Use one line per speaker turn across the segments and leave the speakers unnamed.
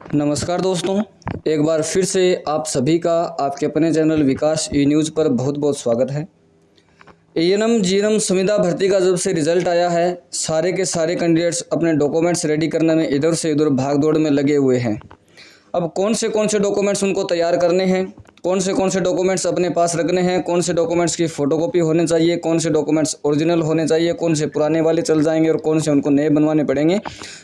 नमस्कार दोस्तों, एक बार फिर से आप सभी का आपके अपने चैनल विकास ई न्यूज़ पर बहुत बहुत स्वागत है। एएनएम जीएनएम संविदा भर्ती का जब से रिजल्ट आया है, सारे के सारे कैंडिडेट्स अपने डॉक्यूमेंट्स रेडी करने में इधर से उधर भाग दौड़ में लगे हुए हैं। अब कौन से डॉक्यूमेंट्स उनको तैयार करने हैं, कौन से डॉक्यूमेंट्स अपने पास रखने हैं, कौन से डॉक्यूमेंट्स की फ़ोटोकॉपी होने चाहिए, कौन से डॉक्यूमेंट्स ओरिजिनल होने चाहिए, कौन से पुराने वाले चल जाएंगे और कौन से उनको नए बनवाने पड़ेंगे,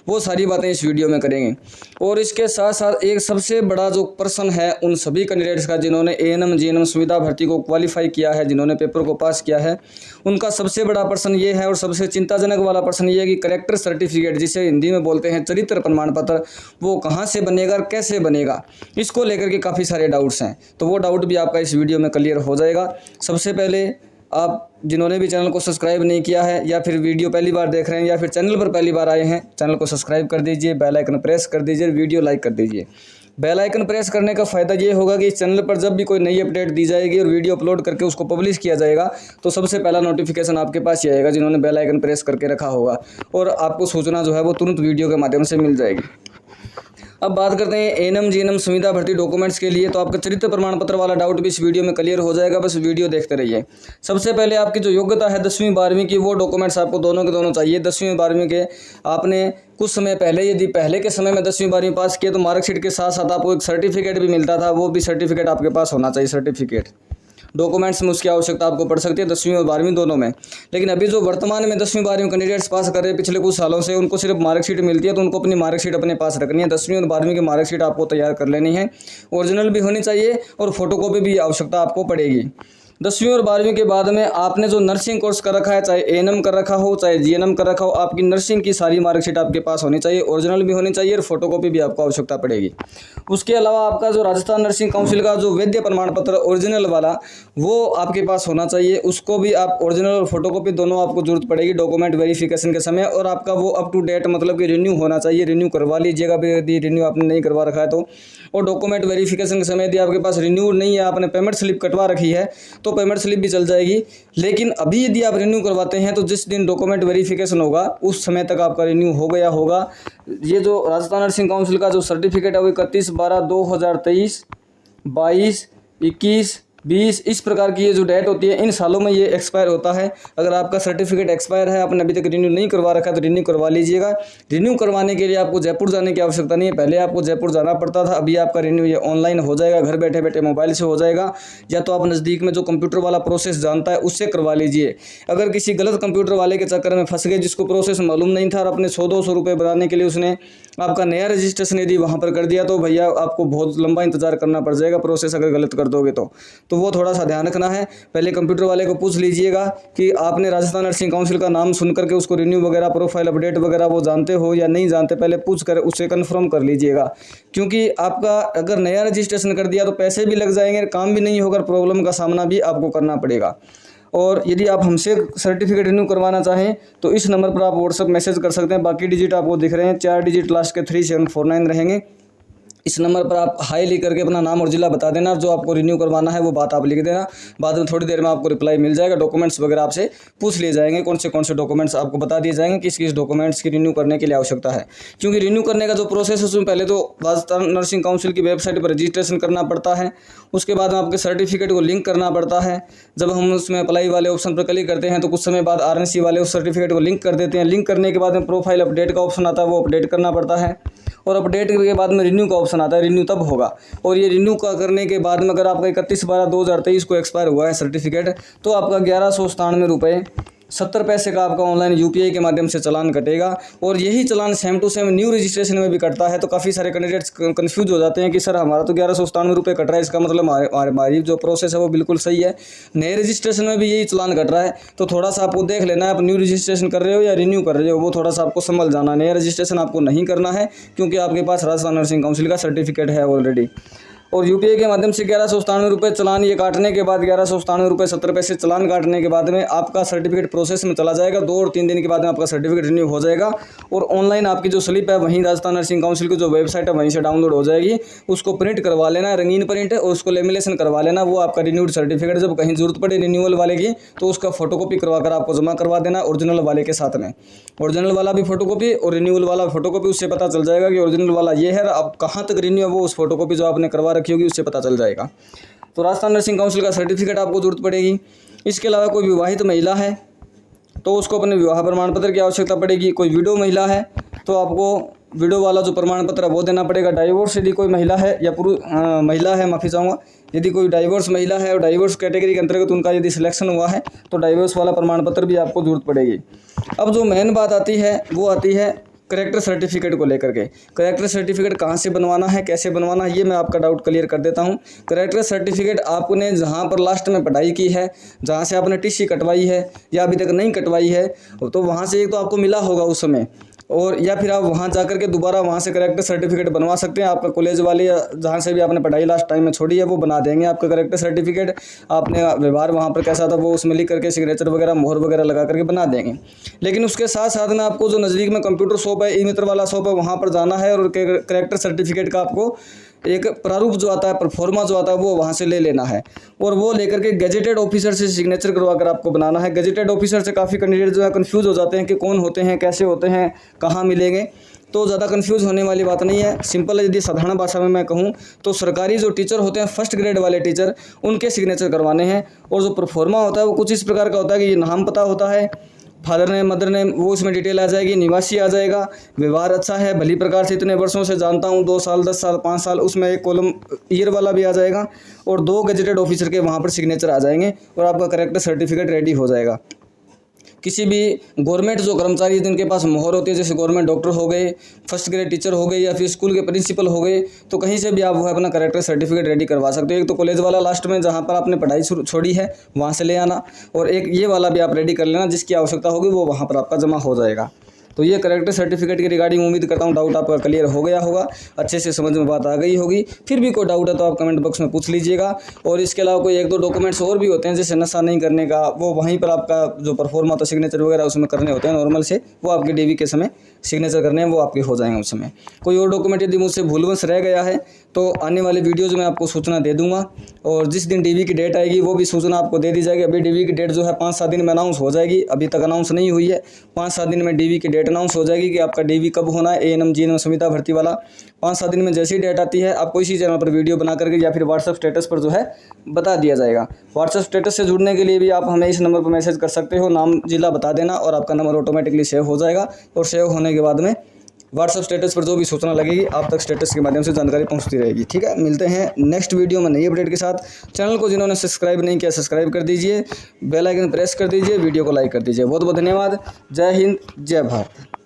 वो सारी बातें इस वीडियो में करेंगे। और इसके साथ साथ एक सबसे बड़ा जो प्रश्न है उन सभी कैंडिडेट्स का जिन्होंने एएनएम जीएनएम संविदा भर्ती को क्वालिफाई किया है, जिन्होंने पेपर को पास किया है, उनका सबसे बड़ा प्रश्न ये है और सबसे चिंताजनक वाला प्रश्न ये है कि करेक्टर सर्टिफिकेट, जिसे हिंदी में बोलते हैं चरित्र प्रमाण पत्र, वो कहाँ से बनेगा और कैसे बनेगा, इसको लेकर के काफ़ी सारे डाउट्स हैं। तो वो डाउट भी आपका इस वीडियो में क्लियर हो जाएगा। सबसे पहले आप जिन्होंने भी चैनल को सब्सक्राइब नहीं किया है या फिर वीडियो पहली बार देख रहे हैं या फिर चैनल पर पहली बार आए हैं, चैनल को सब्सक्राइब कर दीजिए, बेल आइकन प्रेस कर दीजिए, वीडियो लाइक कर दीजिए। बेल आइकन प्रेस करने का फ़ायदा ये होगा कि इस चैनल पर जब भी कोई नई अपडेट दी जाएगी और वीडियो अपलोड करके उसको पब्लिश किया जाएगा तो सबसे पहला नोटिफिकेशन आपके पास ही आएगा, जिन्होंने बेल आइकन प्रेस करके रखा होगा, और आपको सूचना जो है वो तुरंत वीडियो के माध्यम से मिल जाएगी। अब बात करते हैं एएनएम जीएनएम संविदा भर्ती डॉक्यूमेंट्स के लिए, तो आपका चरित्र प्रमाण पत्र वाला डाउट भी इस वीडियो में क्लियर हो जाएगा, बस वीडियो देखते रहिए। सबसे पहले आपकी जो योग्यता है 10वीं 12वीं की, वो डॉक्यूमेंट्स आपको दोनों के दोनों चाहिए। 10वीं 12वीं के आपने कुछ समय पहले, यदि पहले के समय में 10वीं 12वीं पास किए तो मार्कशीट के साथ साथ आपको एक सर्टिफिकेट भी मिलता था, वो भी सर्टिफिकेट आपके पास होना चाहिए। सर्टिफिकेट डॉक्यूमेंट्स में उसकी आवश्यकता आपको पड़ सकती है 10वीं और 12वीं दोनों में। लेकिन अभी जो वर्तमान में 10वीं 12वीं कैंडिडेट्स पास कर रहे हैं पिछले कुछ सालों से, उनको सिर्फ मार्कशीट मिलती है, तो उनको अपनी मार्कशीट अपने पास रखनी है। 10वीं और 12वीं की मार्कशीट आपको तैयार कर लेनी है, ओरिजिनल भी होनी चाहिए और फोटोकॉपी भी आवश्यकता आपको पड़ेगी। 10वीं और 12वीं के बाद में आपने जो नर्सिंग कोर्स कर रखा है, चाहे एएनएम कर रखा हो चाहे जीएनएम कर रखा हो, आपकी नर्सिंग की सारी मार्कशीट आपके पास होनी चाहिए, ओरिजिनल भी होनी चाहिए और फोटोकॉपी भी आपको आवश्यकता पड़ेगी। उसके अलावा आपका जो राजस्थान नर्सिंग काउंसिल का जो वैध प्रमाण पत्र ओरिजिनल वाला, वो आपके पास होना चाहिए, उसको भी आप ओरिजिनल और फोटोकॉपी दोनों आपको जरूरत पड़ेगी डॉक्यूमेंट वेरिफिकेशन के समय। और आपका वो अप टू डेट, मतलब कि रिन्यू होना चाहिए, रिन्यू करवा लीजिएगा यदि रिन्यू आपने नहीं करवा रखा है तो। और डॉक्यूमेंट वेरिफिकेशन के समय यदि आपके पास रिन्यू नहीं है, आपने पेमेंट स्लिप कटवा रखी है तो पेमेंट स्लिप भी चल जाएगी। लेकिन अभी यदि आप रिन्यू करवाते हैं तो जिस दिन डॉक्यूमेंट वेरिफिकेशन होगा उस समय तक आपका रिन्यू हो गया होगा। ये जो राजस्थान नर्सिंग काउंसिल का जो सर्टिफिकेट है वो 31/12/2023, 22, 21, 20 इस प्रकार की ये जो डेट होती है, इन सालों में ये एक्सपायर होता है। अगर आपका सर्टिफिकेट एक्सपायर है, आपने अभी तक रिन्यू नहीं करवा रखा है तो रिन्यू करवा लीजिएगा। रिन्यू करवाने के लिए आपको जयपुर जाने की आवश्यकता नहीं है, पहले आपको जयपुर जाना पड़ता था, अभी आपका रिन्यू ये ऑनलाइन हो जाएगा, घर बैठे बैठे मोबाइल से हो जाएगा, या तो आप नज़दीक में जो कंप्यूटर वाला प्रोसेस जानता है उससे करवा लीजिए। अगर किसी गलत कंप्यूटर वाले के चक्कर में फंस गए, जिसको प्रोसेस मालूम नहीं था और अपने 100-200 रुपये बनाने के लिए उसने आपका नया रजिस्ट्रेशन यदि वहाँ पर कर दिया तो भैया आपको बहुत लंबा इंतजार करना पड़ जाएगा प्रोसेस, अगर गलत कर दोगे तो वो थोड़ा सा ध्यान रखना है। पहले कंप्यूटर वाले को पूछ लीजिएगा कि आपने राजस्थान नर्सिंग काउंसिल का नाम सुन करके उसको रिन्यू वगैरह, प्रोफाइल अपडेट वगैरह वो जानते हो या नहीं जानते, पहले पूछ कर उससे कन्फर्म कर लीजिएगा। क्योंकि आपका अगर नया रजिस्ट्रेशन कर दिया तो पैसे भी लग जाएंगे, काम भी नहीं होगा, प्रॉब्लम का सामना भी आपको करना पड़ेगा। और यदि आप हमसे सर्टिफिकेट रिन्यू करवाना चाहें तो इस नंबर पर आप व्हाट्सअप मैसेज कर सकते हैं। बाकी डिजिट आपको दिख रहे हैं, 4 डिजिट लास्ट के 3749 रहेंगे। इस नंबर पर आप हाई लिख करके अपना नाम और जिला बता देना, जो आपको रिन्यू करवाना है वो बात आप लिख देना। बाद में थोड़ी देर में आपको रिप्लाई मिल जाएगा, डॉक्यूमेंट्स वगैरह आपसे पूछ लिए जाएंगे, कौन से डॉक्यूमेंट्स आपको बता दिए जाएंगे, किस किस डॉक्यूमेंट्स की रिन्यू करने के लिए आवश्यकता है। क्योंकि रिन्यू करने का जो प्रोसेस है उसमें पहले तो राजस्थान नर्सिंग काउंसिल की वेबसाइट पर रजिस्ट्रेशन करना पड़ता है, उसके बाद में आपके सर्टिफिकेट को लिंक करना पड़ता है। जब हम उसमें अप्लाई वाले ऑप्शन पर क्लिक करते हैं तो कुछ समय बाद आरएनसी वाले उस सर्टिफिकेट को लिंक कर देते हैं। लिंक करने के बाद में प्रोफाइल अपडेट का ऑप्शन आता है, वो अपडेट करना पड़ता है, और अपडेट के बाद में रिन्यू का ऑप्शन आता है, रिन्यू तब होगा। और ये रिन्यू का करने के बाद में अगर आपका 31/12/2023 को एक्सपायर हुआ है सर्टिफिकेट, तो आपका 1197 रुपये 70 पैसे का आपका ऑनलाइन यूपीआई के माध्यम से चालान कटेगा। और यही चालान same to same new registration में भी कटता है। तो काफ़ी सारे कैंडिडेट्स कंफ्यूज हो जाते हैं कि सर हमारा तो 1197 रुपये कट रहा है, इसका मतलब हमारी जो प्रोसेस है वो बिल्कुल सही है, नए रजिस्ट्रेशन में भी यही चालान कट रहा है। तो थोड़ा सा आपको देख लेना है, आप न्यू रजिस्ट्रेशन कर रहे हो या रिन्यू कर रहे हो, वो थोड़ा सा आपको संभल जाना है। नया रजिस्ट्रेशन आपको नहीं करना है क्योंकि आपके पास राजस्थान नर्सिंग काउंसिल का सर्टिफिकेट है ऑलरेडी। और यूपीआई के माध्यम से 1197 रुपये चालान ये काटने के बाद 1197 रुपये 70 पैसे चालान काटने के बाद में आपका सर्टिफिकेट प्रोसेस में चला जाएगा। 2 और 3 दिन के बाद में आपका सर्टिफिकेट रिन्यू हो जाएगा और ऑनलाइन आपकी जो स्लिप है वहीं राजस्थान नर्सिंग काउंसिल की जो वेबसाइट है वहीं से डाउनलोड हो जाएगी। उसको प्रिंट करवा लेना है, रंगीन प्रिंट, और उसको लेमिनेशन करवा लेना। वो आपका रिन्यूड सर्टिफिकेट जब कहीं जरूरत पड़े रिन्यूअल वाले की तो उसका फोटोकॉपी करवा कर आपको जमा करवा देना ओरिजिनल वाले के साथ में। ओरिजिनल वाला भी फोटोकॉपी और रिन्यूअल वाला फोटोकॉपी, उससे पता चल जाएगा कि ओरिजिनल वाला ये है, अब कहाँ तक रिन्यू है वो उस फोटोकॉपी जो आपने करवा रखी होगी उससे पता चल जाएगा। तो राजस्थान नर्सिंग काउंसिल का सर्टिफिकेट आपको जरूरत पड़ेगी। इसके अलावा कोई विवाहित महिला है तो उसको अपने विवाह प्रमाण पत्र की आवश्यकता पड़ेगी। कोई विडो महिला है तो आपको विडो वाला जो प्रमाण पत्र है वो देना पड़ेगा। डाइवोर्स यदि कोई महिला है या पुरुष महिला है, माफ़ी चाहूँगा, यदि कोई डाइवोर्स महिला है और डाइवोर्स कैटेगरी के अंतर्गत उनका यदि सिलेक्शन हुआ है तो डाइवोर्स वाला प्रमाण पत्र भी आपको जरूरत पड़ेगी। अब जो मेन बात आती है वो आती है करेक्टर सर्टिफिकेट को लेकर के। करेक्टर सर्टिफिकेट कहाँ से बनवाना है, कैसे बनवाना है, ये मैं आपका डाउट क्लियर कर देता हूँ। करेक्टर सर्टिफिकेट आपने जहाँ पर लास्ट में पढ़ाई की है, जहाँ से आपने टीसी कटवाई है या अभी तक नहीं कटवाई है, तो वहाँ से एक तो आपको मिला होगा उस समय, और या फिर आप वहाँ जाकर के दोबारा वहाँ से करेक्टर सर्टिफिकेट बनवा सकते हैं। आपका कॉलेज वाले या जहाँ से भी आपने पढ़ाई लास्ट टाइम में छोड़ी है वो बना देंगे आपका करेक्टर सर्टिफिकेट। आपने व्यवहार वहाँ पर कैसा था वो उसमें लिख करके सिग्नेचर वगैरह मोहर वगैरह लगा करके बना देंगे। लेकिन उसके साथ साथ में आपको जो नज़दीक में कंप्यूटर शॉप है, ई मित्र वाला शॉप है, वहाँ पर जाना है और करेक्टर सर्टिफिकेट का आपको एक प्रारूप जो आता है, परफॉर्मा जो आता है, वो वहाँ से ले लेना है और वो लेकर के गेजेटेड ऑफिसर से सिग्नेचर करवा कर आपको बनाना है। गेजेटेड ऑफिसर से काफ़ी कैंडिडेट जो है कन्फ्यूज़ हो जाते हैं कि कौन होते हैं, कैसे होते हैं, कहाँ मिलेंगे। तो ज़्यादा कंफ्यूज होने वाली बात नहीं है, सिंपल है। यदि साधारण भाषा में मैं कहूँ तो सरकारी जो टीचर होते हैं, फर्स्ट ग्रेड वाले टीचर, उनके सिग्नेचर करवाने हैं। और जो परफॉर्मा होता है वो कुछ इस प्रकार का होता है कि ये नाम पता होता है, फादर नेम, मदर नेम, वो उसमें डिटेल आ जाएगी, निवासी आ जाएगा, व्यवहार अच्छा है, भली प्रकार से इतने वर्षों से जानता हूँ, 2 साल, 10 साल, 5 साल, उसमें एक कॉलम ईयर वाला भी आ जाएगा और 2 गेजेटेड ऑफिसर के वहाँ पर सिग्नेचर आ जाएंगे और आपका करेक्टर सर्टिफिकेट रेडी हो जाएगा। किसी भी गवर्नमेंट जो कर्मचारी जिनके पास मोहर होती है, जैसे गवर्नमेंट डॉक्टर हो गए, फर्स्ट ग्रेड टीचर हो गए या फिर स्कूल के प्रिंसिपल हो गए, तो कहीं से भी आप वो अपना करेक्टर सर्टिफिकेट रेडी करवा सकते हो। एक तो कॉलेज वाला लास्ट में जहाँ पर आपने पढ़ाई छोड़ी है वहाँ से ले आना, और एक ये वाला भी आप रेडी कर लेना, जिसकी आवश्यकता होगी वो वहाँ पर आपका जमा हो जाएगा। तो ये करेक्टर सर्टिफिकेट के रिगार्डिंग उम्मीद करता हूँ डाउट आपका क्लियर हो गया होगा, अच्छे से समझ में बात आ गई होगी। फिर भी कोई डाउट है तो आप कमेंट बॉक्स में पूछ लीजिएगा। और इसके अलावा कोई 1-2 डॉक्यूमेंट्स और भी होते हैं जैसे नशा नहीं करने का, वो वहीं पर आपका जो परफॉर्मा तो सिग्नेचर वगैरह उसमें करने होते हैं नॉर्मल से, वो आपके डीवी के समय सिग्नेचर करने हैं, वो आपके हो जाएंगे उस समय। कोई और डॉक्यूमेंट यदि मुझसे भूलवश रह गया है तो आने वाले वीडियोज़ में आपको सूचना दे दूंगा, और जिस दिन डीवी की डेट आएगी वो भी सूचना आपको दे दी जाएगी। अभी डीवी की डेट जो है 5-7 दिन में अनाउंस हो जाएगी, अभी तक अनाउंस नहीं हुई है। 5-7 दिन में डीवी की डेट अनाउंस हो जाएगी कि आपका डीवी कब होना है, एएनएम जीएनएम संविदा भर्ती वाला। 5-7 दिन में जैसी डेट आती है आपको इसी चैनल पर वीडियो बना करके या फिर व्हाट्सएप स्टेटस पर जो है बता दिया जाएगा। व्हाट्सएप स्टेटस से जुड़ने के लिए भी आप हमें इस नंबर पर मैसेज कर सकते हो, नाम जिला बता देना और आपका नंबर ऑटोमेटिकली सेव हो जाएगा, और सेव होने के बाद में व्हाट्सएप स्टेटस पर जो भी सूचना लगेगी आप तक स्टेटस के माध्यम से जानकारी पहुंचती रहेगी। ठीक है, मिलते हैं नेक्स्ट वीडियो में नई अपडेट के साथ। चैनल को जिन्होंने सब्सक्राइब नहीं किया सब्सक्राइब कर दीजिए, बेल आइकन प्रेस कर दीजिए, वीडियो को लाइक कर दीजिए। बहुत बहुत धन्यवाद। जय हिंद, जय भारत।